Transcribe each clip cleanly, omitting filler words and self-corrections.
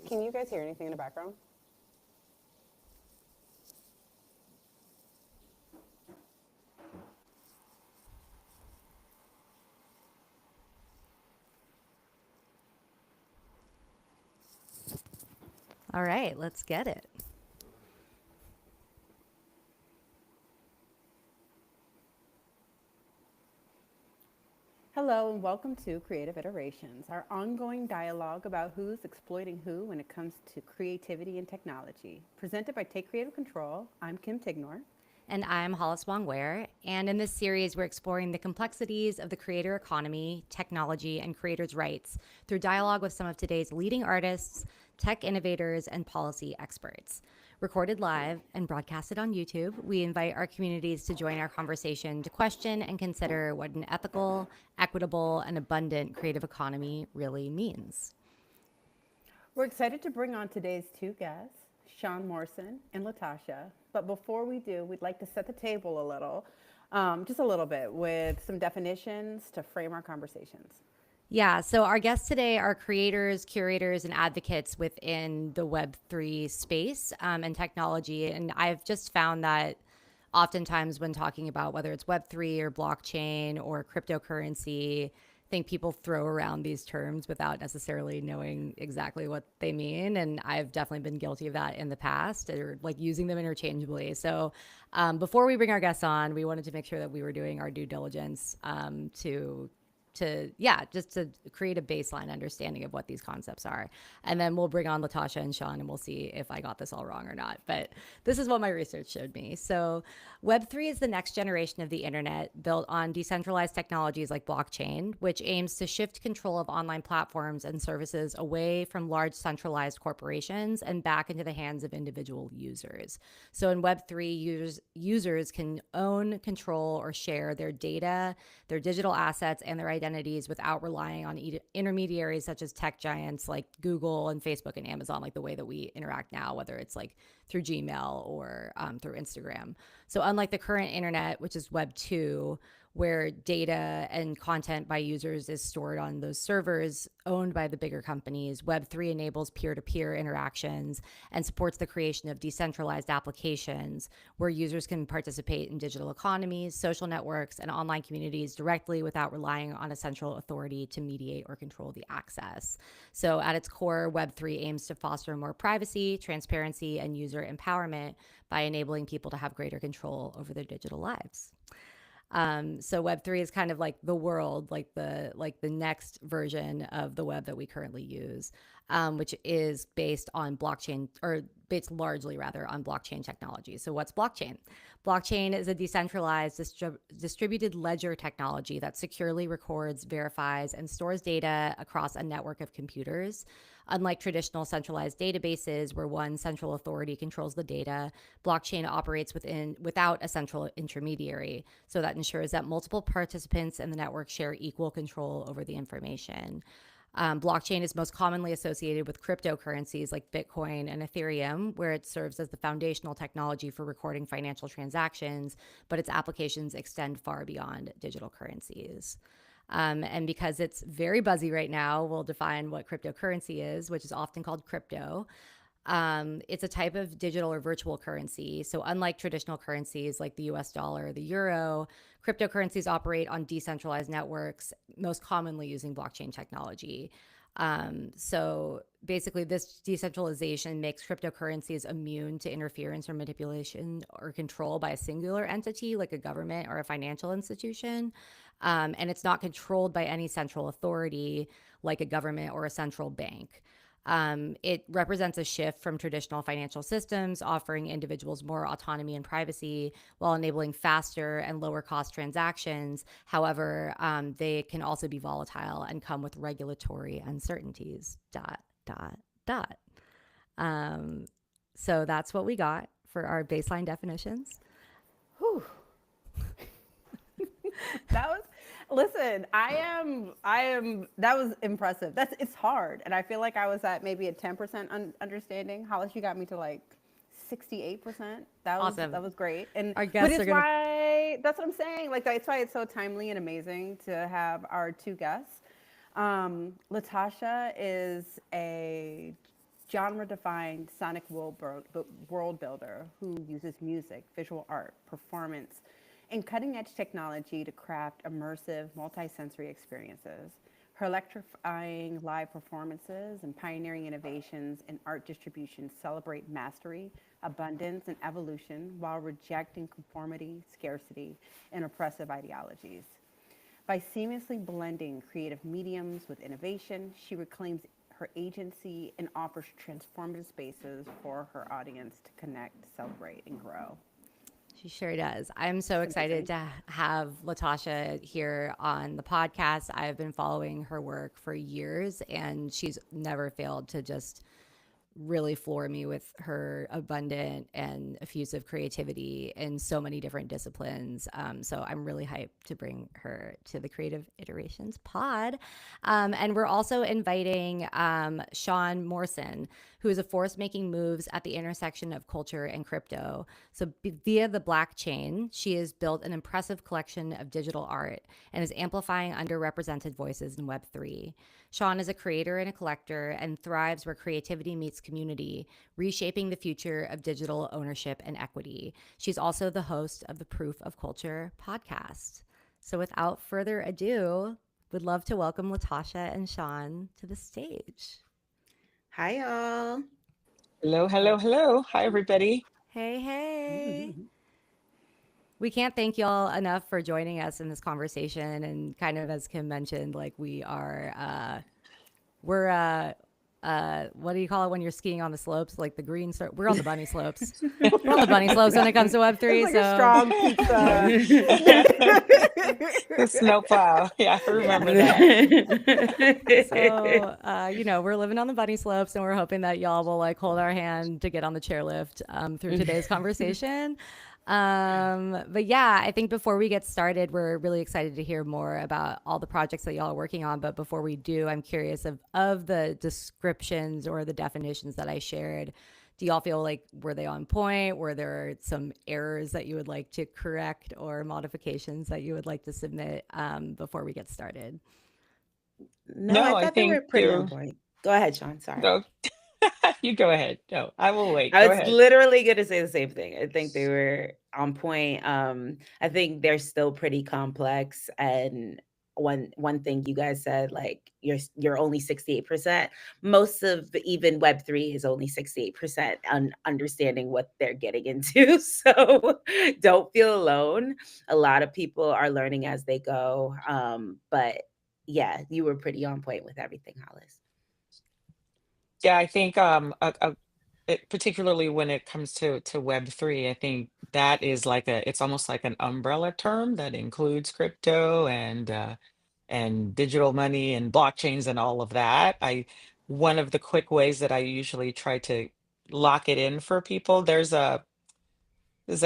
Can you guys hear anything in the background? All right, let's get it. Hello and welcome to Creative Iterations, our ongoing dialogue about who's exploiting who when it comes to creativity and technology. Presented by Take Creative Control, I'm Kim Tignor. And I'm Hollis Wong Ware. And in this series, we're exploring the complexities of the creator economy, technology, and creators' rights through dialogue with some of today's leading artists, tech innovators, and policy experts. Recorded live and broadcasted on YouTube, we invite our communities to join our conversation to question and consider what an ethical, equitable, and abundant creative economy really means. We're excited to bring on today's two guests, Sean Morrison and Latasha. But before we do, we'd like to set the table a little, just a little bit, with some definitions to frame our conversations. Yeah, so our guests today are creators, curators, and advocates within the Web3 space and technology. And I've just found that oftentimes when talking about whether it's Web3 or blockchain or cryptocurrency, I think people throw around these terms without necessarily knowing exactly what they mean. And I've definitely been guilty of that in the past, or like using them interchangeably. So before we bring our guests on, we wanted to make sure that we were doing our due diligence just to create a baseline understanding of what these concepts are. And then we'll bring on Latasha and Sean and we'll see if I got this all wrong or not. But this is what my research showed me. So Web3 is the next generation of the internet built on decentralized technologies like blockchain, which aims to shift control of online platforms and services away from large centralized corporations and back into the hands of individual users. So in Web3, users can own, control, or share their data, their digital assets, and their identities without relying on intermediaries such as tech giants like Google and Facebook and Amazon, like the way that we interact now, whether it's like through Gmail or through Instagram. So unlike the current internet, which is Web 2, where data and content by users is stored on those servers owned by the bigger companies, Web3 enables peer-to-peer interactions and supports the creation of decentralized applications where users can participate in digital economies, social networks, and online communities directly without relying on a central authority to mediate or control the access. So at its core, Web3 aims to foster more privacy, transparency, and user empowerment by enabling people to have greater control over their digital lives. So Web3 is kind of like the world, like the next version of the web that we currently use, which is based on blockchain, or based largely rather on blockchain technology. So what's blockchain? Blockchain is a decentralized distributed ledger technology that securely records, verifies, and stores data across a network of computers. Unlike traditional centralized databases where one central authority controls the data, blockchain operates without a central intermediary. So that ensures that multiple participants in the network share equal control over the information. Blockchain is most commonly associated with cryptocurrencies like Bitcoin and Ethereum, where it serves as the foundational technology for recording financial transactions, but its applications extend far beyond digital currencies. And because it's very buzzy right now, we'll define what cryptocurrency is, which is often called crypto. It's a type of digital or virtual currency. So, unlike traditional currencies like the US dollar or the euro, cryptocurrencies operate on decentralized networks, most commonly using blockchain technology. So, basically, this decentralization makes cryptocurrencies immune to interference or manipulation or control by a singular entity like a government or a financial institution. And it's not controlled by any central authority like a government or a central bank. It represents a shift from traditional financial systems, offering individuals more autonomy and privacy while enabling faster and lower cost transactions. However, they can also be volatile and come with regulatory uncertainties. Dot, dot, dot. Um, so that's what we got for our baseline definitions. Whew. That was, listen, that was impressive. It's hard. And I feel like I was at maybe a 10% understanding. Hollis, you got me to like 68%. Awesome. That was great. And, Our but guests are it's going to. why, that's what I'm saying. Like, that's why it's so timely and amazing to have our two guests. Latasha is a genre-defined sonic world builder who uses music, visual art, performance, and cutting-edge technology to craft immersive, multisensory experiences. Her electrifying live performances and pioneering innovations in art distribution celebrate mastery, abundance, and evolution while rejecting conformity, scarcity, and oppressive ideologies. By seamlessly blending creative mediums with innovation, she reclaims her agency and offers transformative spaces for her audience to connect, celebrate, and grow. She sure does. I'm so It's excited amazing. to have Latasha here on the podcast. I've been following her work for years, and she's never failed to just really floor me with her abundant and effusive creativity in so many different disciplines. So I'm really hyped to bring her to the Creative Iterations pod. And we're also inviting Sean Morrison, who is a force making moves at the intersection of culture and crypto. So via the blockchain, she has built an impressive collection of digital art and is amplifying underrepresented voices in Web3. Sean is a creator and a collector and thrives where creativity meets community, reshaping the future of digital ownership and equity. She's also the host of the Proof of Culture podcast. So without further ado, would love to welcome Latasha and Sean to the stage. Hi, y'all. Hello, hello, hello. Hi, everybody. Hey, hey. We can't thank y'all enough for joining us in this conversation. And kind of as Kim mentioned, like we're what do you call it when you're skiing on the slopes? Like the green, we're on the bunny slopes. We're on the bunny slopes when it comes to Web3. It's like So a strong pizza. The snowplow. Yeah, I remember that. So, we're living on the bunny slopes and we're hoping that y'all will like hold our hand to get on the chairlift through today's conversation. But yeah, I think before we get started, we're really excited to hear more about all the projects that y'all are working on. But before we do, I'm curious of the descriptions or the definitions that I shared. Do y'all feel like were they on point? Were there some errors that you would like to correct or modifications that you would like to submit before we get started? No, I No, I thought they were think pretty on point. Go ahead, Sean. Sorry. no, you go ahead. No, I will wait. I Go was ahead. literally going to say the same thing. I think they were on point. I think they're still pretty complex. And one thing you guys said, like you're only 68%. Most of even Web3 is only 68% on understanding what they're getting into. So don't feel alone. A lot of people are learning as they go. But yeah, you were pretty on point with everything, Hollis. Yeah, I think particularly when it comes to Web3, I think that is like it's almost like an umbrella term that includes crypto and digital money and blockchains and all of that. One of the quick ways that I usually try to lock it in for people, there's a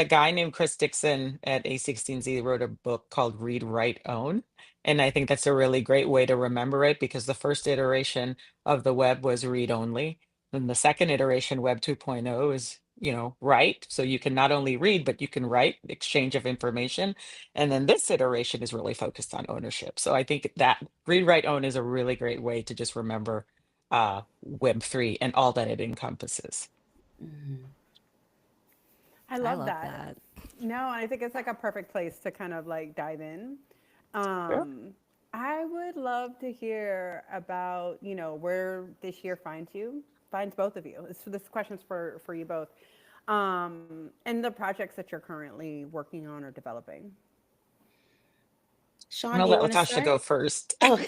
guy named Chris Dixon at A16Z wrote a book called Read, Write, Own. And I think that's a really great way to remember it because the first iteration of the web was read only. Then the second iteration, Web 2.0, is, write. So you can not only read, but you can write, exchange of information. And then this iteration is really focused on ownership. So I think that Read, Write, Own is a really great way to just remember Web3 and all that it encompasses. Mhm. I I love love that. that. No, I think it's like a perfect place to kind of like dive in. Sure. I would love to hear about, where this year finds both of you. This question's for you both. And the projects that you're currently working on or developing. I'm Sean, gonna do you let want to Latasha go start? first. Oh,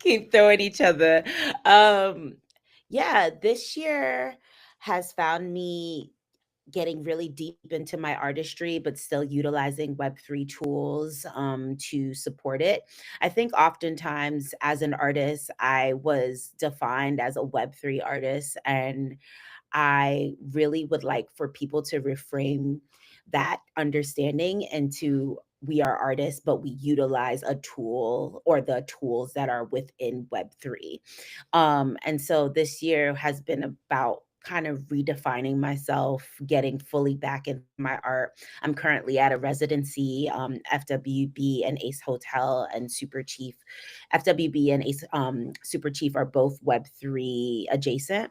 keep throwing each other. Um, yeah, this year has found me getting really deep into my artistry, but still utilizing Web3 tools to support it. I think oftentimes as an artist, I was defined as a Web3 artist, and I really would like for people to reframe that understanding into we are artists, but we utilize a tool or the tools that are within Web3. And so this year has been about kind of redefining myself, getting fully back into my art. I'm currently at a residency, FWB and Ace Hotel and Super Chief. FWB and Ace Super Chief are both Web3 adjacent.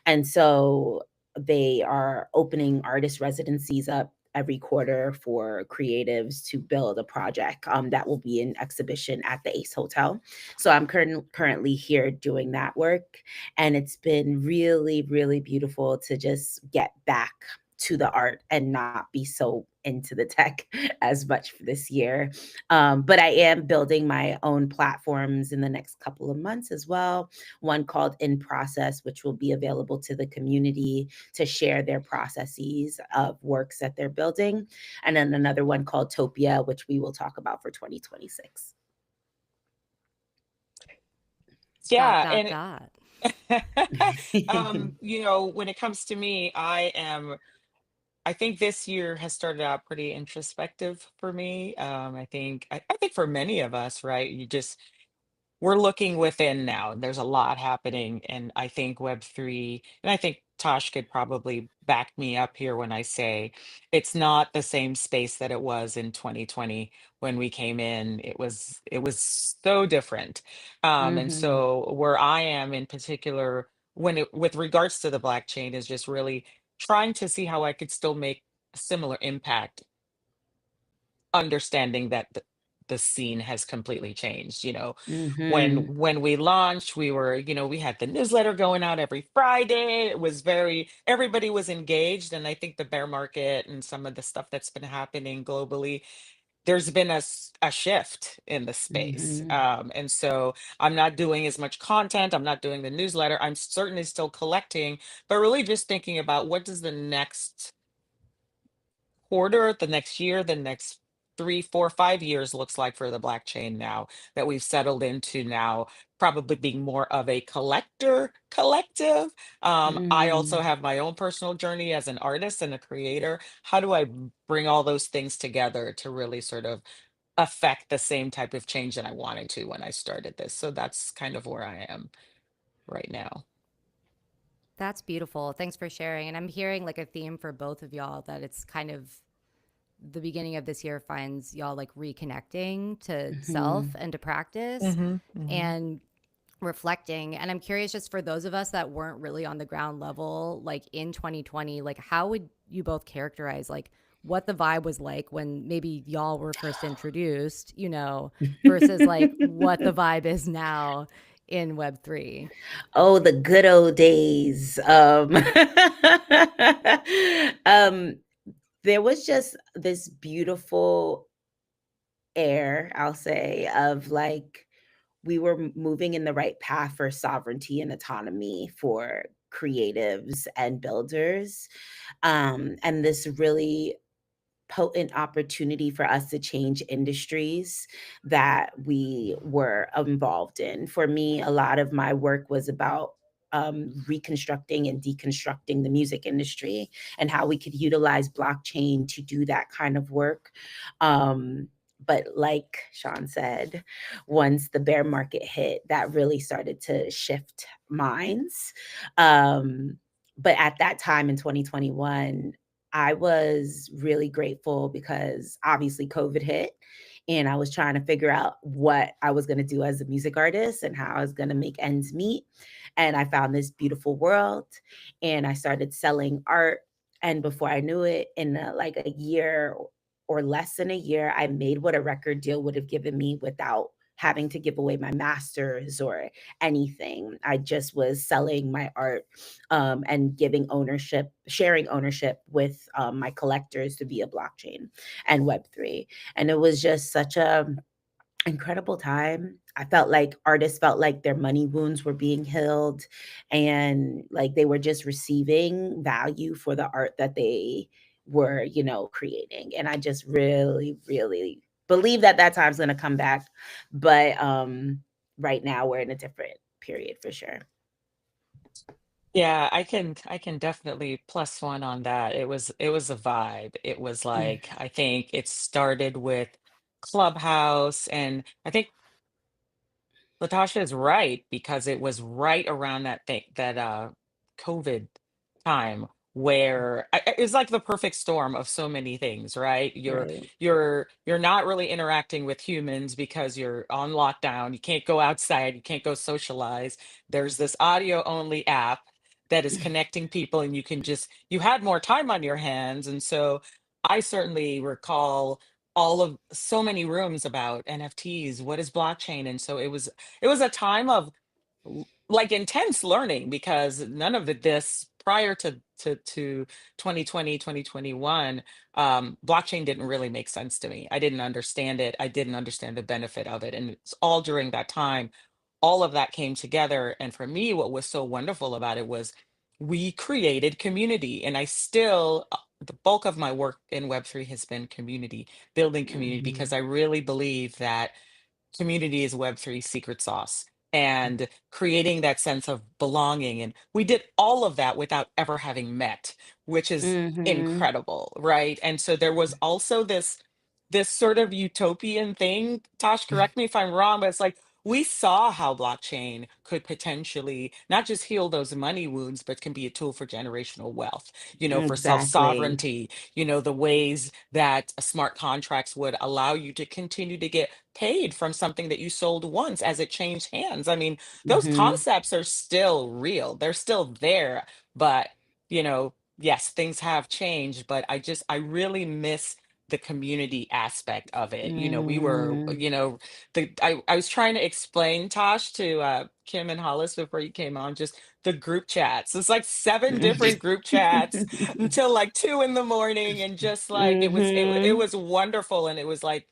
And so they are opening artist residencies up every quarter for creatives to build a project that will be an exhibition at the Ace Hotel. So I'm currently here doing that work. And it's been really, really beautiful to just get back to the art and not be so into the tech as much for this year. But I am building my own platforms in the next couple of months as well. One called In Process, which will be available to the community to share their processes of works that they're building. And then another one called Topia, which we will talk about for 2026. Dot, Yeah, dot, and dot. when it comes to me, I think this year has started out pretty introspective for me. I think for many of us, right? We're looking within now. There's a lot happening, and I think Web3, and I think Tosh could probably back me up here when I say it's not the same space that it was in 2020 when we came in. It was so different. And Mhm. so where I am in particular, with regards to the blockchain, is just really trying to see how I could still make a similar impact, understanding that the scene has completely changed. When Mhm. when we launched, we had the newsletter going out every Friday. It was very everybody was engaged, and I think the bear market and some of the stuff that's been happening globally, there's been a shift in the space. Mhm. And so I'm not doing as much content. I'm not doing the newsletter. I'm certainly still collecting, but really just thinking about what does the next quarter, the next year, the next 3, 4, 5 years looks like for the blockchain now that we've settled into now, probably being more of a collector collective. I also Mhm. have my own personal journey as an artist and a creator. How do I bring all those things together to really sort of affect the same type of change that I wanted to when I started this? So that's kind of where I am right now. That's beautiful. Thanks for sharing. And I'm hearing like a theme for both of y'all that it's kind of the beginning of this year finds y'all like reconnecting to self Mhm. and to practice Hmm. Hmm. and reflecting. And I'm curious, just for those of us that weren't really on the ground level, like in 2020, like how would you both characterize like what the vibe was like when maybe y'all were first introduced, versus like what the vibe is now in Web3? Oh, the good old days. Um, there was just this beautiful air, I'll say, of like we were moving in the right path for sovereignty and autonomy for creatives and builders. And this really potent opportunity for us to change industries that we were involved in. For me, a lot of my work was about reconstructing and deconstructing the music industry and how we could utilize blockchain to do that kind of work. But like Sean said, once the bear market hit, that really started to shift minds. But at that time in 2021, I was really grateful because obviously COVID hit and I was trying to figure out what I was going to do as a music artist and how I was going to make ends meet. And I found this beautiful world and I started selling art. And before I knew it, in like a year or less than a year, I made what a record deal would have given me without having to give away my masters or anything. I just was selling my art and giving ownership, sharing ownership with my collectors to be a blockchain and Web3. And it was just such a incredible time. I felt like artists felt like their money wounds were being healed and like they were just receiving value for the art that they were, creating. And I just really, really believe that that time's going to come back. But right now we're in a different period for sure. Yeah, I can definitely plus one on that. It was a vibe. It was like I think it started with Clubhouse, and I think Latasha is right because it was right around that thing that COVID time where it's like the perfect storm of so many things, right? Right. You're not really interacting with humans because you're on lockdown. You can't go outside, you can't go socialize. There's this audio only app that is connecting people, and you had more time on your hands. And so I certainly recall all of so many rooms about NFTs, what is blockchain? And so it was a time of like intense learning, because none of this prior to 2020, 2021, blockchain didn't really make sense to me. I didn't understand it. I didn't understand the benefit of it. And it's all during that time, all of that came together. And for me, what was so wonderful about it was we created community. And I still, the bulk of my work in Web3 has been community, building community, because Mhm. I really believe that community is Web3 secret sauce, and creating that sense of belonging. And we did all of that without ever having met, which is Mhm. incredible, right? And so there was also this sort of utopian thing. Tosh, correct me if I'm wrong, but it's like we saw how blockchain could potentially not just heal those money wounds, but can be a tool for generational wealth, for self Exactly. sovereignty, the ways that smart contracts would allow you to continue to get paid from something that you sold once as it changed hands. I mean, those Mhm. concepts are still real, they're still there, but, yes, things have changed, but I really miss the community aspect of it. We were, Mm. I was trying to explain, Tosh, to Kim and Hollis before you came on, just the group chats. It's like seven different group chats until like 2 in the morning, and just like it Mhm. was wonderful. And it was like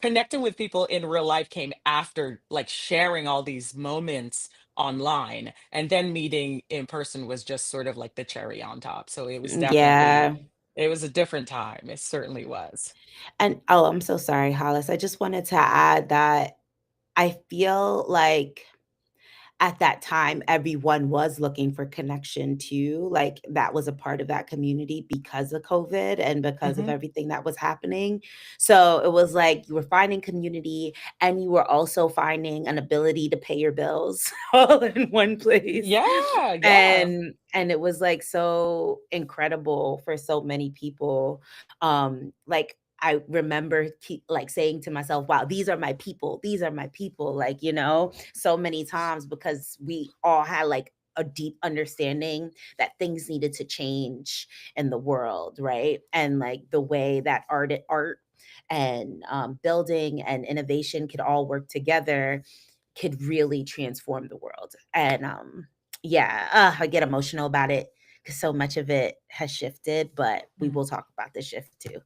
connecting with people in real life came after like sharing all these moments online, and then meeting in person was just sort of like the cherry on top. So Yeah. it was a different time. It certainly was. And oh, I'm so sorry, Hollis. I just wanted to add that I feel like at that time, everyone was looking for connection too. Like that was a part of that community because of COVID and because of Hmm. everything that was happening. So it was like you were finding community and you were also finding an ability to pay your bills all in one place. Yeah, yeah. And it was like so incredible for so many people. Like I remember like saying to myself, wow, these are my people. These are my people. Like, so many times because we all had like a deep understanding that things needed to change in the world, right? And like the way that art and building and innovation could all work together could really transform the world. And yeah, I get emotional about it because so much of it has shifted, but we will talk about the shift too.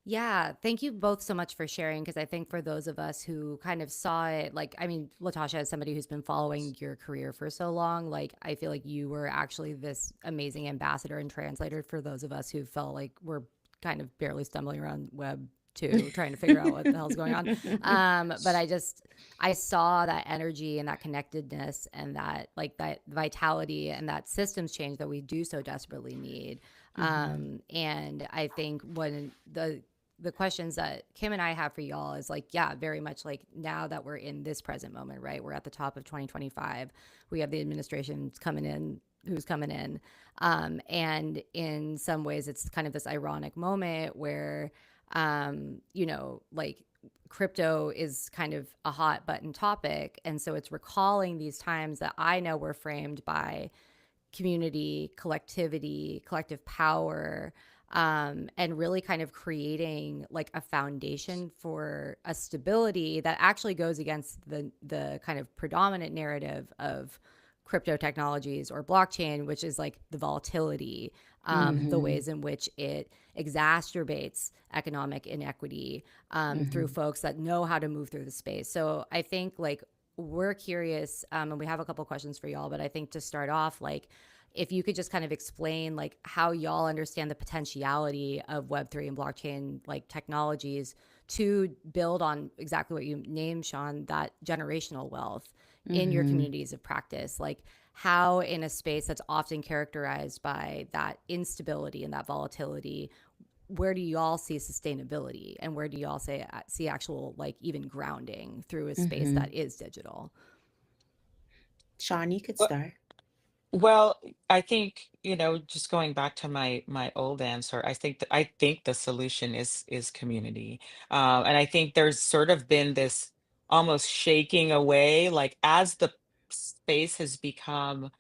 Yeah, thank you both so much for sharing, because I think for those of us who kind of saw it, like, I mean, Latasha, as somebody who's been following your career for so long, like, I feel like you were actually this amazing ambassador and translator for those of us who felt like we're kind of barely stumbling around Web 2, trying to figure out what the hell's going on. But I saw that energy and that connectedness and that, like, that vitality and that systems change that we do so desperately need. And I think when the questions that Kim and I have for y'all is like, yeah, very much like now that we're in this present moment, right? We're at the top of 2025. We have the administration coming in, who's coming in. And in some ways, it's kind of this ironic moment where, like crypto is kind of a hot button topic. And so it's recalling these times that I know were framed by community, collectivity, collective power, and really kind of creating like a foundation for a stability that actually goes against the kind of predominant narrative of crypto technologies or blockchain, which is like the volatility, the Mhm. ways in which it exacerbates economic inequity through Mhm. folks that know how to move through the space. So I think like we're curious, and we have a couple questions for y'all, but I think to start off, like, if you could just kind of explain like how y'all understand the potentiality of Web3 and blockchain like technologies to build on exactly what you named, Sean, that generational wealth in your Mhm. communities of practice. Like how in a space that's often characterized by that instability and that volatility, where do y'all see sustainability, and where do y'all see actual like even grounding through a space Mhm. that is digital? Sean, you could Well, start. Well, I think, just going back to my old answer, I think the solution is community. And I think there's sort of been this almost shaking away, like as the space has become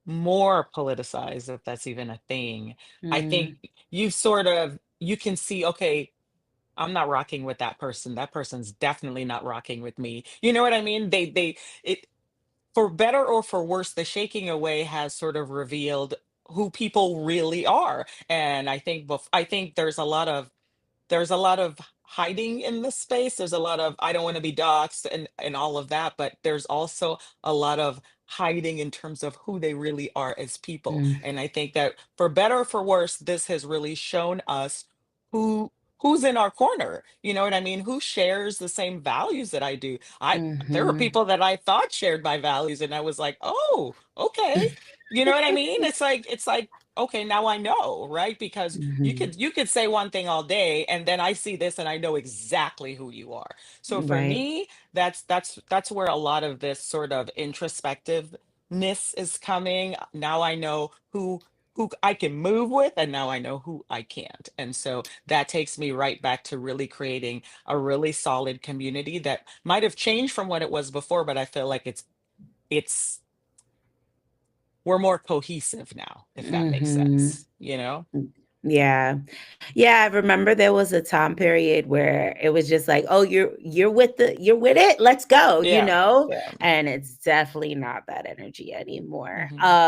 more politicized, if that's even a thing. I think Mm, you can see, okay, I'm not rocking with that person. That person's definitely not rocking with me. You know what I mean? It, for better or for worse, the shaking away has sort of revealed who people really are. And I think there's a lot of hiding in this space. There's a lot of I don't want to be doxxed and all of that, but there's also a lot of hiding in terms of who they really are as people. mm, And I think that for better or for worse, this has really shown us who who's in our corner. You know what I mean? Who shares the same values that I do. There were mhm, people that I thought shared my values and I was like, "Oh, okay." You know what I mean? It's like okay, now I know, right? Because you mhm. could you could say one thing all day and then I see this and I know exactly who you are. So for Right. me, that's where a lot of this sort of introspectiveness is coming. Now I know who I can move with and now I know who I can't. And so that takes me right back to really creating a really solid community that might have changed from what it was before, but I feel like it's we're more cohesive now, if that makes Mhm. sense, you know? Yeah. Yeah, I remember there was a time period where it was just like, "Oh, you're with it? Let's go," you Yeah. know? Yeah. And it's definitely not that energy anymore. Mhm.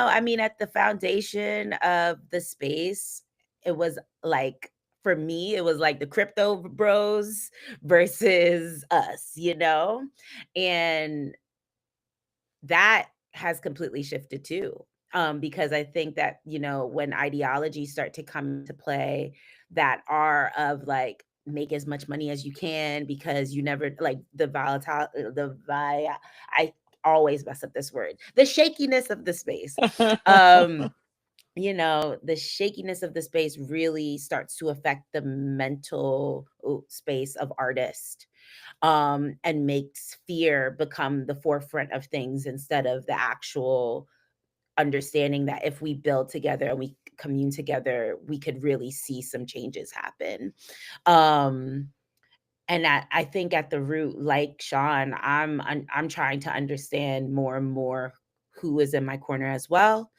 I mean, at the foundation of the space, it was like for me, it was like the crypto bros versus us, you know? And that has completely shifted too. Because I think that, when ideologies start to come into play that are of like, make as much money as you can because you never like the volatile, I always mess up this word, the shakiness of the space. Um, the shakiness of the space really starts to affect the mental space of artists, and makes fear become the forefront of things instead of the actual understanding that if we build together and we commune together, we could really see some changes happen. Um, and I think at the root, like Sean, I'm trying to understand more and more who is in my corner as well,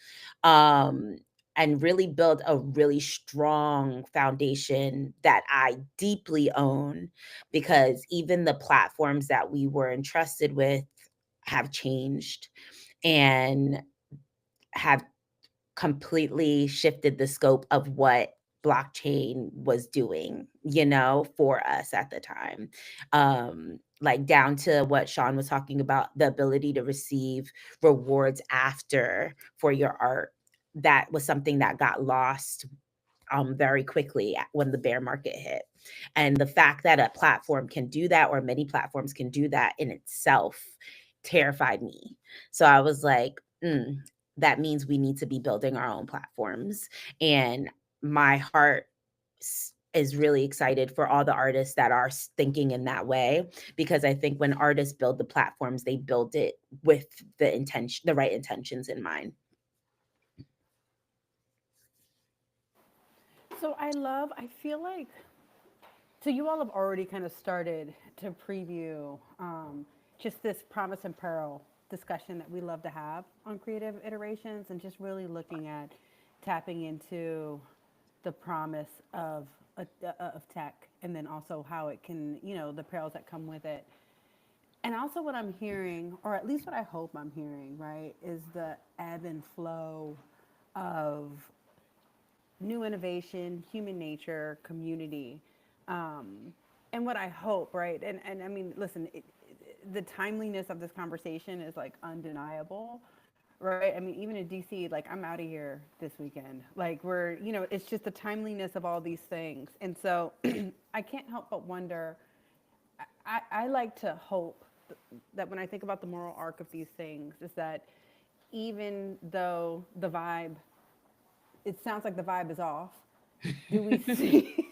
um, and really build a really strong foundation that I deeply own, because even the platforms that we were entrusted with have changed and have completely shifted the scope of what blockchain was doing, for us at the time. Like down to what Sean was talking about, the ability to receive rewards after for your art. That was something that got lost very quickly when the bear market hit. And the fact that a platform can do that, or many platforms can do that in itself, terrified me. So I was like, that means we need to be building our own platforms. And my heart is really excited for all the artists that are thinking in that way, because I think when artists build the platforms, they build it with the right intentions in mind. So I feel like, so you all have already kind of started to preview just this promise and peril discussion that we love to have on creative iterations, and just really looking at tapping into the promise of tech, and then also how it can, the perils that come with it. And also, what I'm hearing, or at least what I hope I'm hearing, right, is the ebb and flow of new innovation, human nature, community. And what I hope, right? And I mean, listen, the timeliness of this conversation is like undeniable, right? I mean, even in DC, like I'm out of here this weekend. Like it's just the timeliness of all these things. And so I can't help but wonder, I like to hope that when I think about the moral arc of these things, is that even though the vibe, it sounds like the vibe is off, do we see,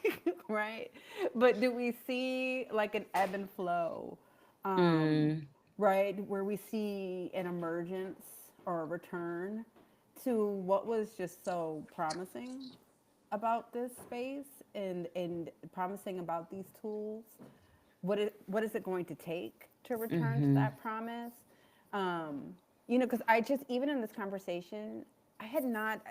right? But do we see like an ebb and flow, um, Mm, right? Where we see an emergence or a return to what was just so promising about this space and promising about these tools. What is it going to take to return to Mm-hmm. that promise? Um, because I just, even in this conversation, I had not,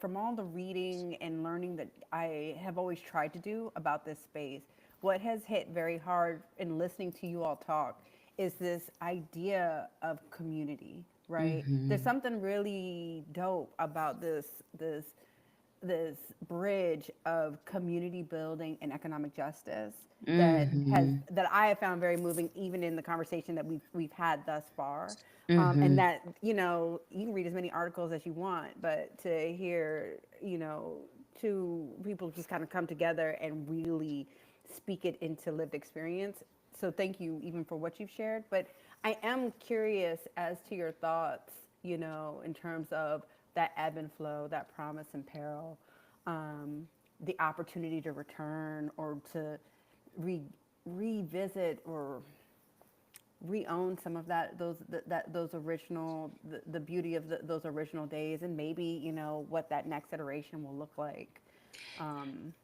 from all the reading and learning that I have always tried to do about this space, what has hit very hard in listening to you all talk is this idea of community, right? There's Mm-hmm. something really dope about this bridge of community building and economic justice Mm-hmm. that I have found very moving, even in the conversation that we've had thus far. And Mm-hmm. that, you can read as many articles as you want, but to hear, two people just kind of come together and really speak it into lived experience. So thank you even for what you've shared. But I am curious as to your thoughts, in terms of that ebb and flow, that promise and peril, the opportunity to return or to re- revisit or re-own some of those original the beauty of those original days, and maybe what that next iteration will look like.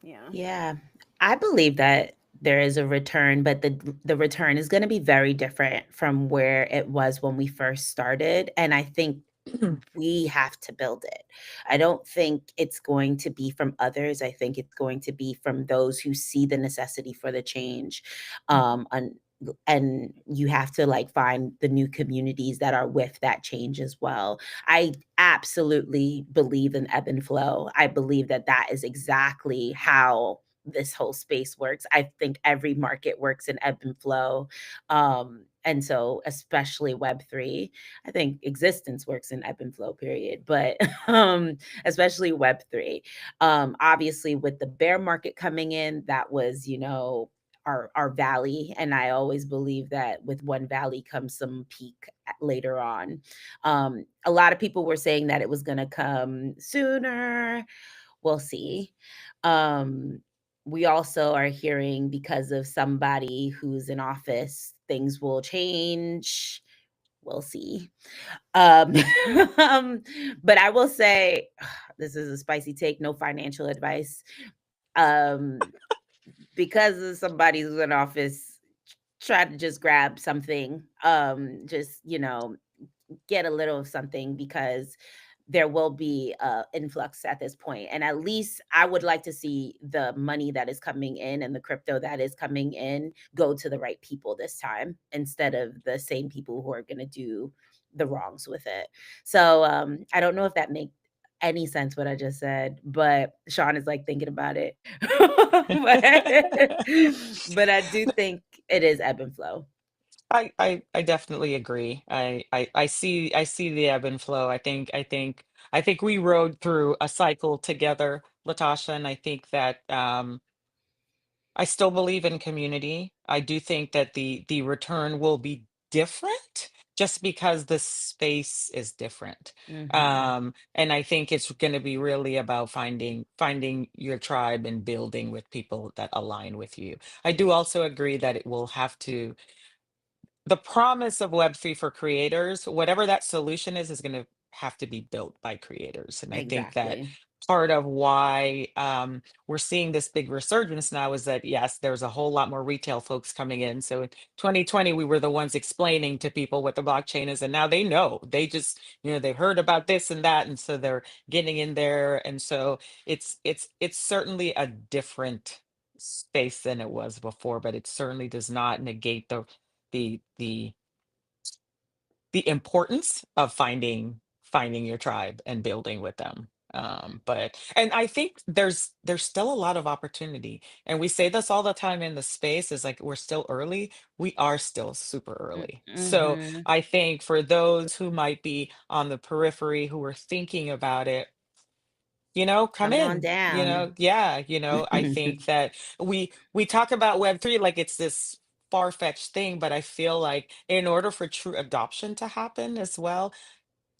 Yeah. Yeah, I believe that there is a return, but the return is going to be very different from where it was when we first started, and I think we have to build it. I don't think it's going to be from others. I think it's going to be from those who see the necessity for the change. And you have to like find the new communities that are with that change as well. I absolutely believe in ebb and flow. I believe that that is exactly how this whole space works. I think every market works in ebb and flow. And so especially Web3, I think existence works in ebb and flow, period. But especially Web3. Obviously, with the bear market coming in, that was, our valley. And I always believe that with one valley comes some peak later on. A lot of people were saying that it was going to come sooner. We'll see. Um, we also are hearing because of somebody who's in office, things will change. We'll see. Um, um, but I will say, this is a spicy take, no financial advice. Um, because of somebody who's in office, try to just grab something. Just, get a little of something because there will be influx at this point. And at least I would like to see the money that is coming in and the crypto that is coming in go to the right people this time instead of the same people who are going to do the wrongs with it. So I don't know if that makes any sense what I just said, but Sean is like thinking about it. but I do think it is ebb and flow. I definitely agree. I see the ebb and flow. I think we rode through a cycle together, Latasha, and I think that I still believe in community. I do think that the return will be different just because the space is different. Hmm. And I think it's going to be really about finding your tribe and building with people that align with you. I do also agree that it will have to the promise of Web3 for creators, whatever that solution is going to have to be built by creators. And I think that Exactly. part of why we're seeing this big resurgence now is that, yes, there's a whole lot more retail folks coming in. So in 2020, we were the ones explaining to people what the blockchain is. And now they know. They just, they've heard about this and that. And so they're getting in there. And so it's certainly a different space than it was before, but it certainly does not negate the the the importance of finding your tribe and building with them. But and I think there's still a lot of opportunity, and we say this all the time in the space is like we're still early. We are still super early. So Mm-hmm. I think for those who might be on the periphery who are thinking about it, come Come on in, down. yeah, I think that we talk about Web3 like it's this far-fetched thing, but I feel like in order for true adoption to happen as well,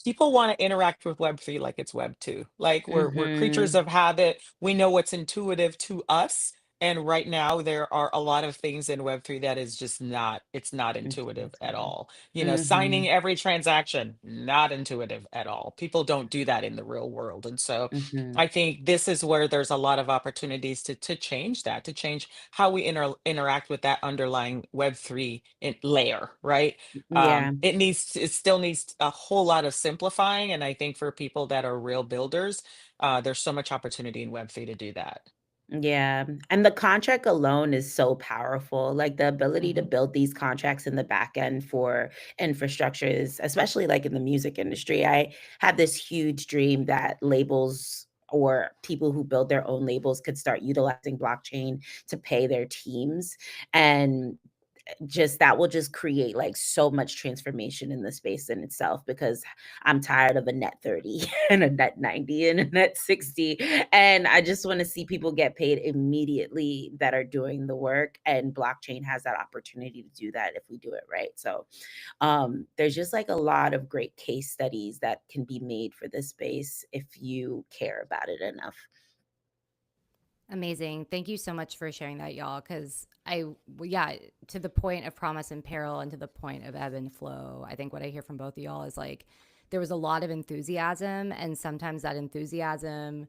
people want to interact with Web3 like it's Web2. Like we're creatures Mhm. of habit. We know what's intuitive to us. And right now, there are a lot of things in Web3 that is just not, it's not intuitive at Intuitive. all. You know, Mm-hmm. signing every transaction, not intuitive at all. People don't do that in the real world. And so Mm-hmm. I think this is where there's a lot of opportunities to change that, to change how we interact with that underlying Web3 layer, right? Yeah. It still needs a whole lot of simplifying. And I think for people that are real builders, there's so much opportunity in Web3 to do that. Yeah, and the contract alone is so powerful. Like the ability to Mhm. build these contracts in the back end for infrastructures, especially like in the music industry. I have this huge dream that labels or people who build their own labels could start utilizing blockchain to pay their teams. And just that will just create like so much transformation in the space in itself, because I'm tired of a net 30 and a net 90 and a net 60, and I just want to see people get paid immediately that are doing the work, and blockchain has that opportunity to do that if we do it right. So there's just like a lot of great case studies that can be made for this space if you care about it enough. Amazing. Thank you so much for sharing that, y'all. Because yeah, to the point of promise and peril and to the point of ebb and flow, I think what I hear from both of y'all is like there was a lot of enthusiasm, and sometimes that enthusiasm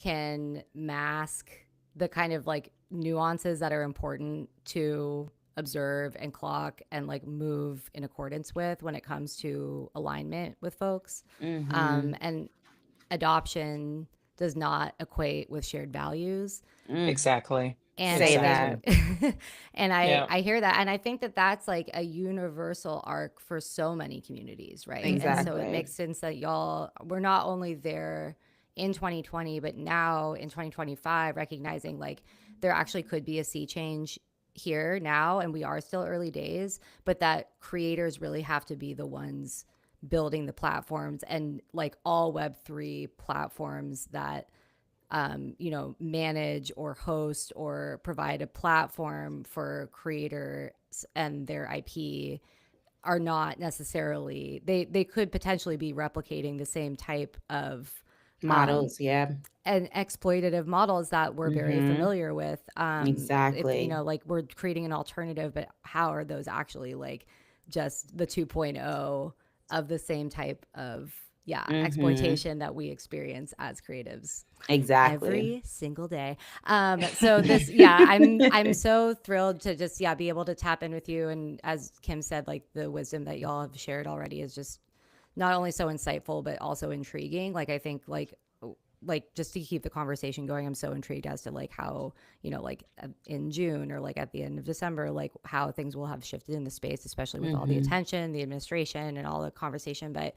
can mask the kind of like nuances that are important to observe and clock and like move in accordance with when it comes to alignment with folks. Mm-hmm. And adoption does not equate with shared values. Mm, Exactly. And say I that. Exactly. think, and Yeah. I hear that, and I think that that's like a universal arc for so many communities, right? And Mhm. so it Exactly. makes sense that y'all we're not only there in 2020, but now in 2025, recognizing like there actually could be a sea change here now, and we are still early days, but that creators really have to be the ones building the platforms, and like all Web3 platforms that manage or host or provide a platform for creators and their IP are not necessarily they could potentially be replicating the same type of um, Models, yeah. and exploitative models that we're very Mm-hmm. familiar with. If Exactly. like we're creating an alternative, but how are those actually like just the 2.0 of the same type of Mm-hmm. exploitation that we experience as creatives Exactly. every single day. So this, yeah, I'm so thrilled to just be able to tap in with you, and as Kim said, like the wisdom that y'all have shared already is just not only so insightful but also intriguing. Like I think like just to keep the conversation going, I'm so intrigued as to like how like in June or like at the end of December, like how things will have shifted in the space, especially with all the Mm-hmm. attention, the administration, and all the conversation. But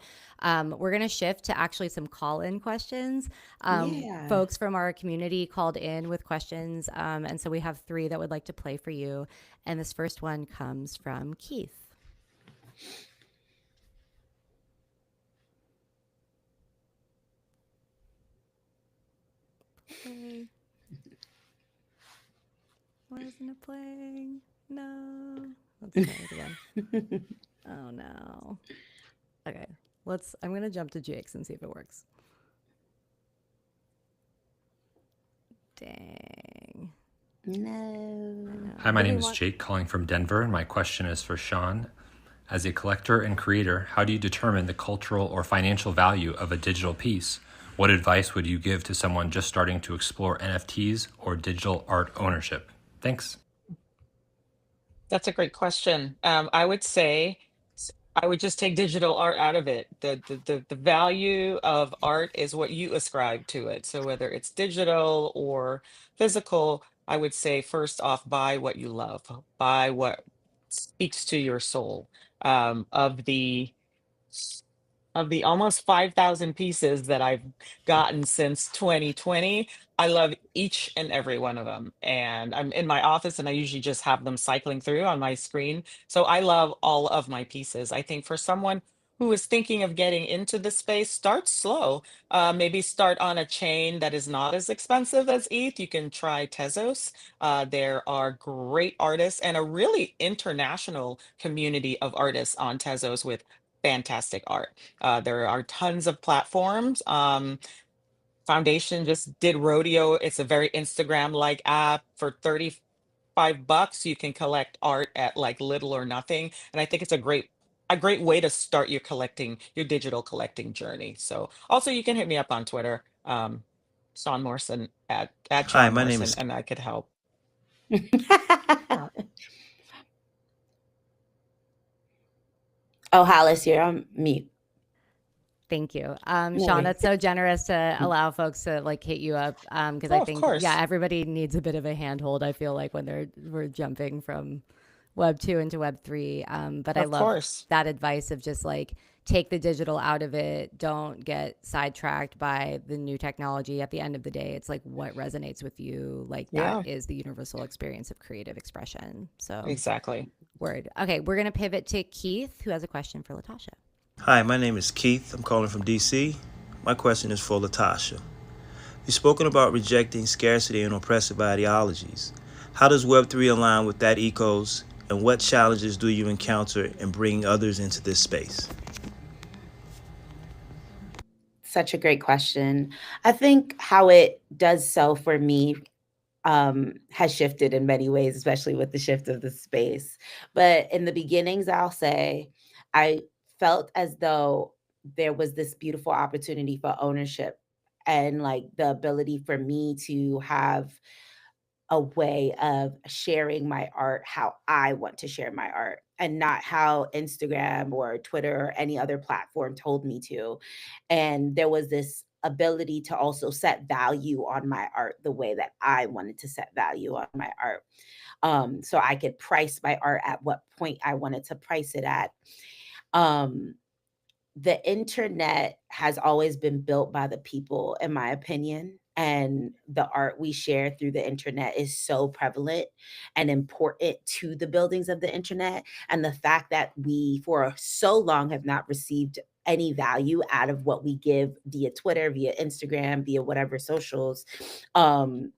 we're gonna shift to actually some call-in questions. Yeah. Folks from our community called in with questions, and so we have three that would like to play for you. And this first one comes from Keith. Play. Why isn't it playing? No. Let's try it again. Oh no. Okay. I'm gonna jump to Jake's and see if it works. Dang. No. Hi, my Do we name is want Jake, calling from Denver, and my question is for Sean. As a collector and creator, how do you determine the cultural or financial value of a digital piece? What advice would you give to someone just starting to explore NFTs or digital art ownership? Thanks. That's a great question. I would say I would just take digital art out of it. The value of art is what you ascribe to it. So whether it's digital or physical, I would say first off, buy what you love, buy what speaks to your soul. Of the almost 5,000 pieces that I've gotten since 2020, I love each and every one of them. And I'm in my office and I usually just have them cycling through on my screen. So I love all of my pieces. I think for someone who is thinking of getting into the space, start slow. Maybe start on a chain that is not as expensive as ETH. You can try Tezos. There are great artists and a really international community of artists on Tezos with fantastic art. There are tons of platforms. Foundation just did Rodeo. It's a very Instagram-like app. For $35, you can collect art at like little or nothing. And I think it's a great way to start your digital collecting journey. So also you can hit me up on Twitter, Sean Morrison at Hi, Sean my name Morrison, is and I could help. Oh, Hollis, you're on mute. Thank you. No Sean, worries. that's so generous to allow folks to like hit you up. Because I Oh, of think, yeah, course. everybody needs a bit of a handhold, I feel like, when we're jumping from Web 2 into Web 3. But I Of love course. that advice of just like take the digital out of it. Don't get sidetracked by the new technology. At the end of the day, it's like what resonates with you. Like that Yeah, is the universal experience of creative expression. So, exactly. word. Okay, we're going to pivot to Keith, who has a question for Latasha. Hi, my name is Keith. I'm calling from DC. My question is for Latasha. You've spoken about rejecting scarcity and oppressive ideologies. How does Web3 align with that ethos, and what challenges do you encounter in bringing others into this space? Such a great question. I think how it does so for me has shifted in many ways, especially with the shift of the space. But in the beginnings, I'll say I felt as though there was this beautiful opportunity for ownership and like the ability for me to have a way of sharing my art how I want to share my art and not how Instagram or Twitter or any other platform told me to. And there was this ability to also set value on my art the way that I wanted to set value on my art. So I could price my art at what point I wanted to price it at. Um, the internet has always been built by the people, in my opinion. And the art we share through the internet is so prevalent and important to the buildings of the internet. And the fact that we, for so long, have not received any value out of what we give via Twitter, via Instagram, via whatever socials, um,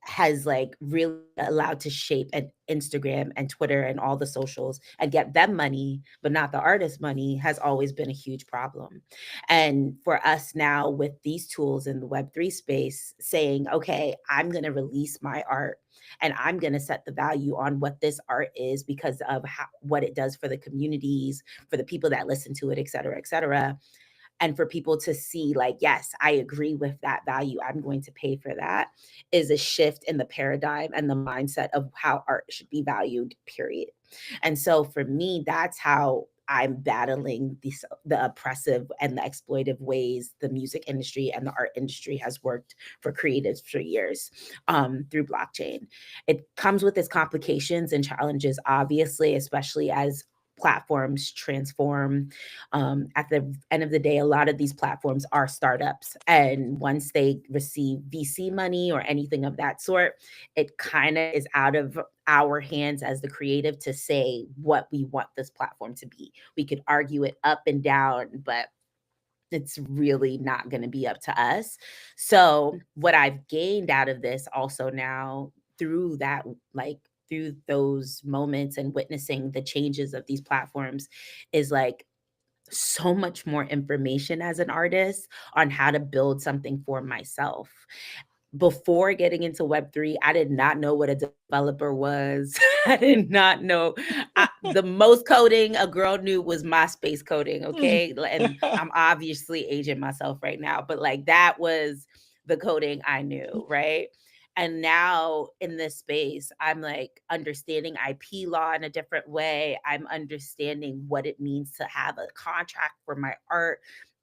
has like really allowed to shape an Instagram and Twitter and all the socials and get them money, but not the artist money, has always been a huge problem. And for us now with these tools in the Web3 space, saying, okay, I'm going to release my art and I'm going to set the value on what this art is because of what it does for the communities, for the people that listen to it, et cetera, et cetera, and for people to see like, yes, I agree with that value, I'm going to pay for that, is a shift in the paradigm and the mindset of how art should be valued, period. And so for me, that's how I'm battling the oppressive and the exploitive ways the music industry and the art industry has worked for creatives for years, through blockchain. It comes with its complications and challenges, obviously, especially as platforms transform. At the end of the day, a lot of these platforms are startups. And once they receive VC money or anything of that sort, it kind of is out of our hands as the creative to say what we want this platform to be. We could argue it up and down, but it's really not going to be up to us. So, what I've gained out of this also now through that, like through those moments and witnessing the changes of these platforms, is like so much more information as an artist on how to build something for myself. Before getting into Web3, I did not know what a developer was. I did not know. The most coding a girl knew was MySpace coding, okay? And I'm obviously aging myself right now, but like that was the coding I knew, right? And now in this space, I'm like understanding IP law in a different way. I'm understanding what it means to have a contract for my art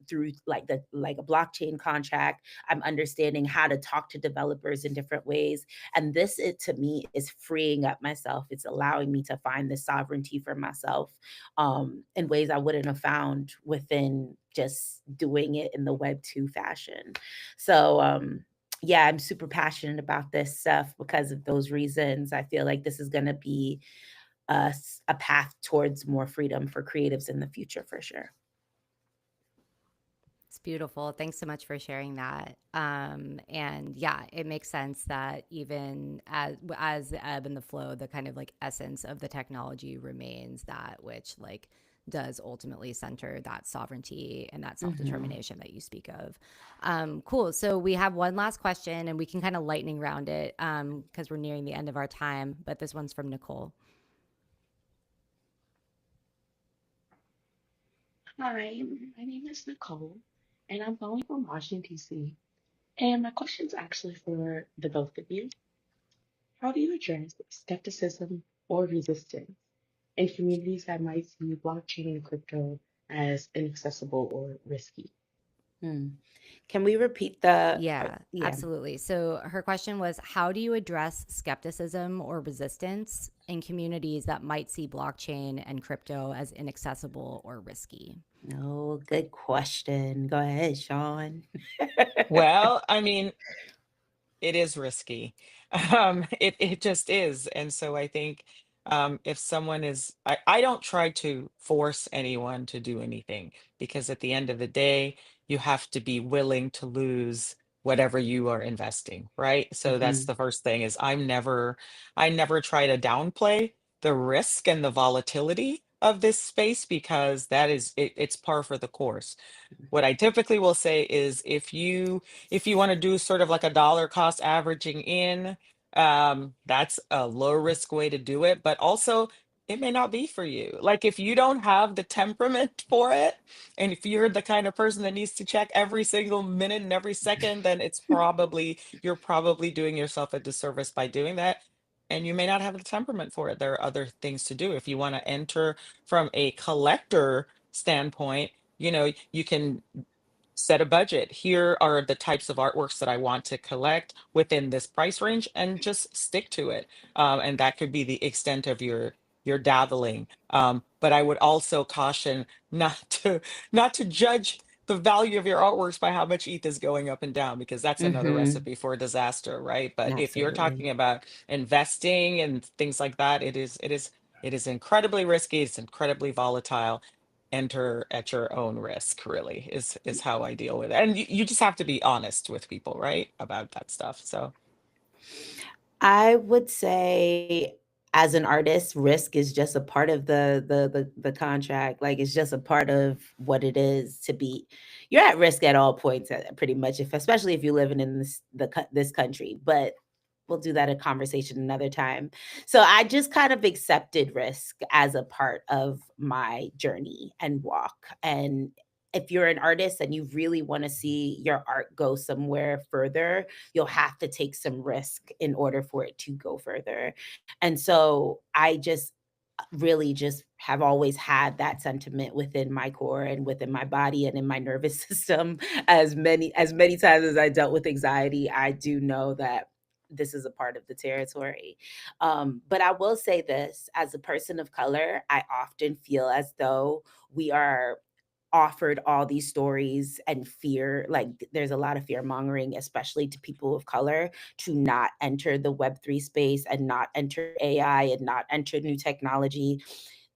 through like a blockchain contract. I'm understanding how to talk to developers in different ways. And this, it, to me, is freeing up myself. It's allowing me to find the sovereignty for myself, in ways I wouldn't have found within just doing it in the Web2 fashion. So, yeah, I'm super passionate about this stuff because of those reasons. I feel like this is going to be a path towards more freedom for creatives in the future for sure. It's beautiful. Thanks so much for sharing that. And yeah, it makes sense that even as the ebb and the flow, the kind of like essence of the technology remains that which like does ultimately center that sovereignty and that Mm-hmm. self-determination that you speak of. Cool. So we have one last question, and we can kind of lightning round it because we're nearing the end of our time. But this one's from Nicole. Hi, my name is Nicole, and I'm calling from Washington, D.C. And my question is actually for the both of you. How do you address skepticism or resistance in communities that might see blockchain and crypto as inaccessible or risky? Hmm. Can we repeat the? Yeah, Yeah. absolutely. So her question was, how do you address skepticism or resistance in communities that might see blockchain and crypto as inaccessible or risky? No, good question. Go ahead, Sean. Well, I mean, it is risky. It just is. And so I think if someone is, I don't try to force anyone to do anything because at the end of the day, you have to be willing to lose whatever you are investing, right? So that's Mm-hmm. the first thing is I never try to downplay the risk and the volatility of this space because it's par for the course. What I typically will say is if you want to do sort of like a dollar cost averaging in, that's a low risk way to do it, but also it may not be for you. Like if you don't have the temperament for it, and if you're the kind of person that needs to check every single minute and every second, then you're probably doing yourself a disservice by doing that. And you may not have the temperament for it. There are other things to do. If you want to enter from a collector standpoint, you can set a budget. Here are the types of artworks that I want to collect within this price range and just stick to it. And that could be the extent of your dabbling. But I would also caution not to judge the value of your artworks by how much ETH is going up and down, because that's another Mm-hmm. recipe for disaster, right? But if you're Absolutely. talking about investing and things like that, it is incredibly risky, it's incredibly volatile. Enter at your own risk, really, is how I deal with it. And you just have to be honest with people, right, about that stuff. So I would say as an artist, risk is just a part of the contract. Like it's just a part of what it is to be. You're at risk at all points, pretty much, if especially if you're living in this country. But we'll do that a conversation another time. So I just kind of accepted risk as a part of my journey and walk. And if you're an artist and you really want to see your art go somewhere further, you'll have to take some risk in order for it to go further. And so I just really just have always had that sentiment within my core and within my body and in my nervous system. As many times as I dealt with anxiety, I do know that this is a part of the territory. But I will say this, as a person of color, I often feel as though we are offered all these stories and fear, like there's a lot of fear mongering, especially to people of color, to not enter the Web3 space and not enter AI and not enter new technology.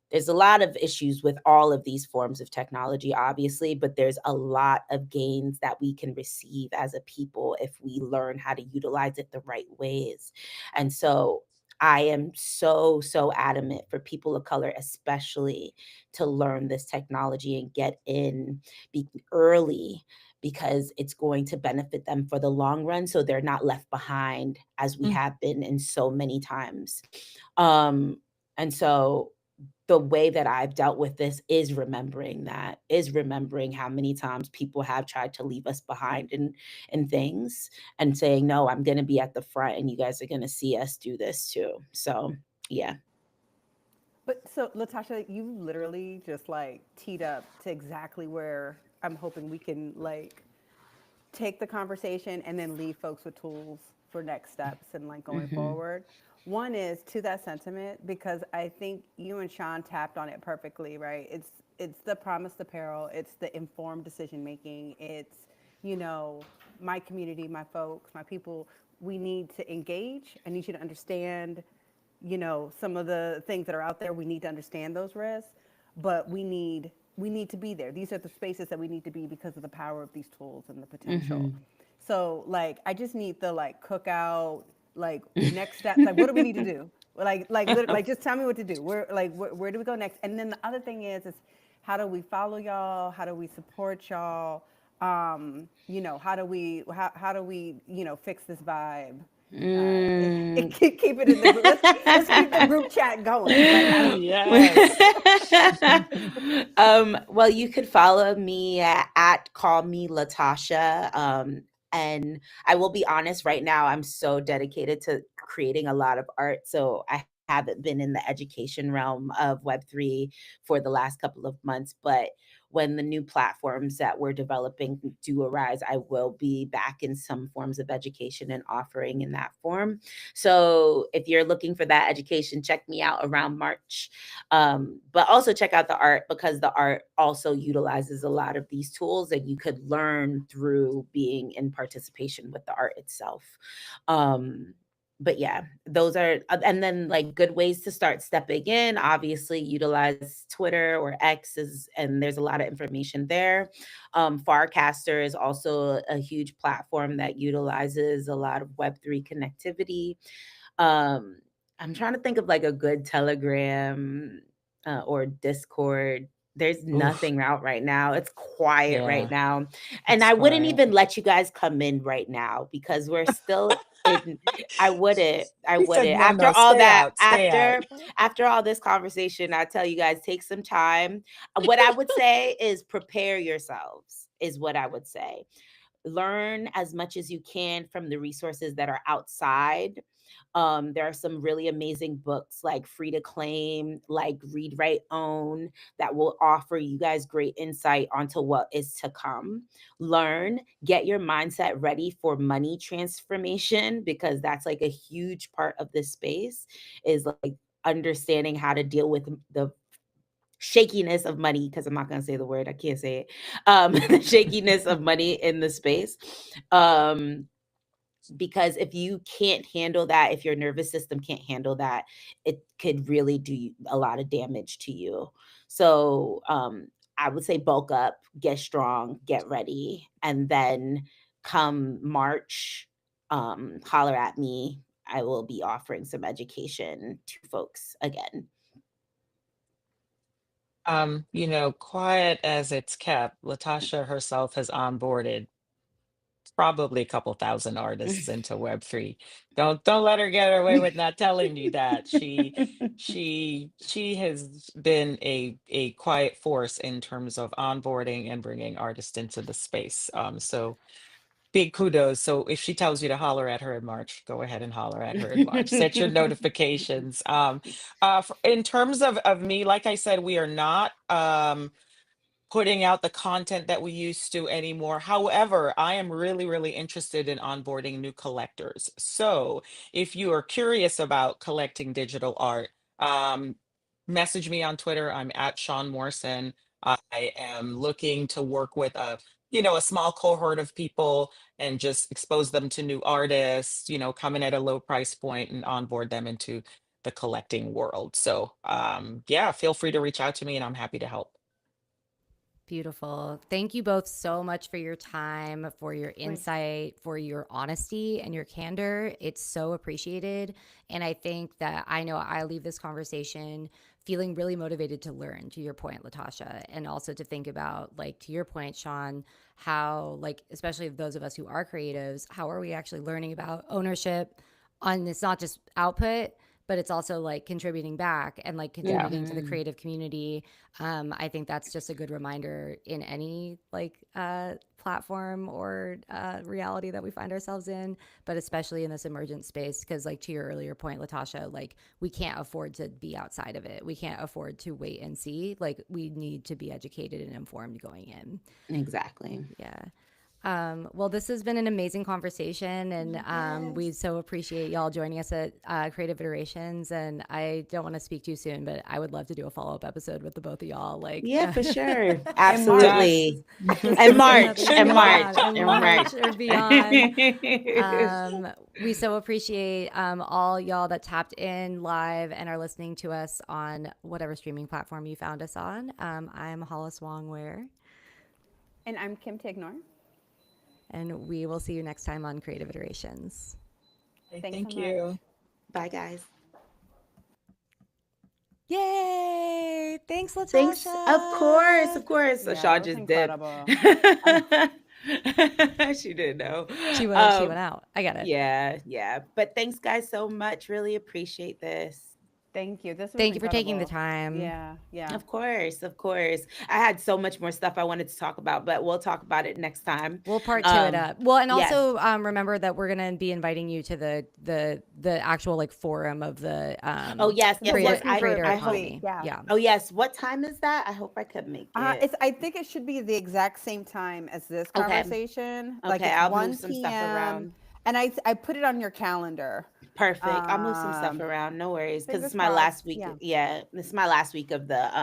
There's a lot of issues with all of these forms of technology, obviously, but there's a lot of gains that we can receive as a people if we learn how to utilize it the right ways. And so I am so, so adamant for people of color, especially, to learn this technology and get in early, because it's going to benefit them for the long run. So they're not left behind as we Mm. have been in so many times. And so the way that I've dealt with this is remembering how many times people have tried to leave us behind in things and saying, no, I'm going to be at the front and you guys are going to see us do this too. So, yeah. But so, Latasha, you literally just like teed up to exactly where I'm hoping we can like take the conversation and then leave folks with tools for next steps and like going forward. One is to that sentiment, because I think you and Sean tapped on it perfectly, right? It's the promised apparel, it's the informed decision making, it's, my community, my folks, my people, we need to engage. I need you to understand, some of the things that are out there. We need to understand those risks, but we need to be there. These are the spaces that we need to be because of the power of these tools and the potential. So like I just need the like cookout, like next steps. Like what do we need to do? Like just tell me what to do. Where do we go next? And then the other thing is how do we follow y'all? How do we support y'all? How do we fix this vibe? Mm. Keep it in the group. Let's keep the group chat going. Like, Yes. Well, you could follow me at Call Me Latasha. And I will be honest, right now, I'm so dedicated to creating a lot of art. So I haven't been in the education realm of Web3 for the last couple of months. But when the new platforms that we're developing do arise, I will be back in some forms of education and offering in that form. So if you're looking for that education, check me out around March. But also check out the art, because the art also utilizes a lot of these tools, and you could learn through being in participation with the art itself. But yeah, those are, and then like good ways to start stepping in. Obviously, utilize Twitter or X's, and there's a lot of information there. Farcaster is also a huge platform that utilizes a lot of Web3 connectivity. I'm trying to think of like a good Telegram or Discord. There's Oof. nothing out right now. It's quiet right Yeah. now. And It's I wouldn't quiet. even let you guys come in right now because we're still in. I wouldn't. I He said, wouldn't. no, After no, all stay that, out, stay out. after all this conversation, I tell you guys, take some time. What I would say is prepare yourselves, is what I would say. Learn as much as you can from the resources that are outside. There are some really amazing books like Free to Claim, like Read, Write, Own, that will offer you guys great insight onto what is to come. Learn, get your mindset ready for money transformation, because that's like a huge part of this space, is like understanding how to deal with the shakiness of money, because I'm not going to say the word, I can't say it. The shakiness of money in the space. Because if you can't handle that, if your nervous system can't handle that, it could really do a lot of damage to you. So I would say bulk up, get strong, get ready, and then come March, holler at me. I will be offering some education to folks again. Quiet as it's kept, Latasha herself has onboarded probably a couple thousand artists into Web3. Don't let her get away with not telling you that. She has been a quiet force in terms of onboarding and bringing artists into the space. So big kudos. So if she tells you to holler at her in March, go ahead and holler at her in March. Set your notifications. In terms of me, like I said, we are not putting out the content that we used to anymore. However, I am really, really interested in onboarding new collectors. So if you are curious about collecting digital art, um, message me on Twitter. I'm at Sean Morrison. I am looking to work with a small cohort of people and just expose them to new artists, come in at a low price point and onboard them into the collecting world. So yeah, feel free to reach out to me and I'm happy to help. Beautiful. Thank you both so much for your time, for your insight, for your honesty and your candor. It's so appreciated. And I think that I know I leave this conversation feeling really motivated to learn, to your point, Latasha, and also to think about, like, to your point, Sean, how, like, especially those of us who are creatives, how are we actually learning about ownership on, it's not just output, but it's also like contributing back and like Yeah. contributing to the creative community. I think that's just a good reminder in any like platform or reality that we find ourselves in, but especially in this emergent space, because like to your earlier point, Latasha, like we can't afford to be outside of it. We can't afford to wait and see. Like we need to be educated and informed going in. Exactly. Yeah. Well, this has been an amazing conversation, and we so appreciate y'all joining us at Creative Iterations. And I don't want to speak too soon, but I would love to do a follow-up episode with the both of y'all. Like, Yeah, for sure. Absolutely. just And to March, see and how March, things go on, and and March. March or beyond. We so appreciate all y'all that tapped in live and are listening to us on whatever streaming platform you found us on. I'm Hollis Wong Ware. And I'm Kim Tignor. And we will see you next time on Creative Iterations. Thanks Thank so much. you. Bye, guys. Yay! Thanks, Latasha. Thanks. Of course. So Yeah, Shaw that was just dipped. incredible. She didn't know. She went out. I get it. Yeah. But thanks, guys, so much. Really appreciate this. Thank you. This was Thank you for taking the incredible. time. Yeah. Of course. I had so much more stuff I wanted to talk about, but we'll talk about it next time. We'll part two it up. Well, and yes. also remember that we're gonna be inviting you to the actual like forum of the Oh yes. creator I hope. economy. Yeah. Oh yes. What time is that? I hope I could make it. I think it should be the exact same time as this Okay. conversation. Like Okay, it's I'll 1 move some stuff around. And I put it on your calendar. Perfect. I'll move some stuff Um, around. No worries. Because fingers it's my last crossed. week. Yeah. Yeah. This is my last week of the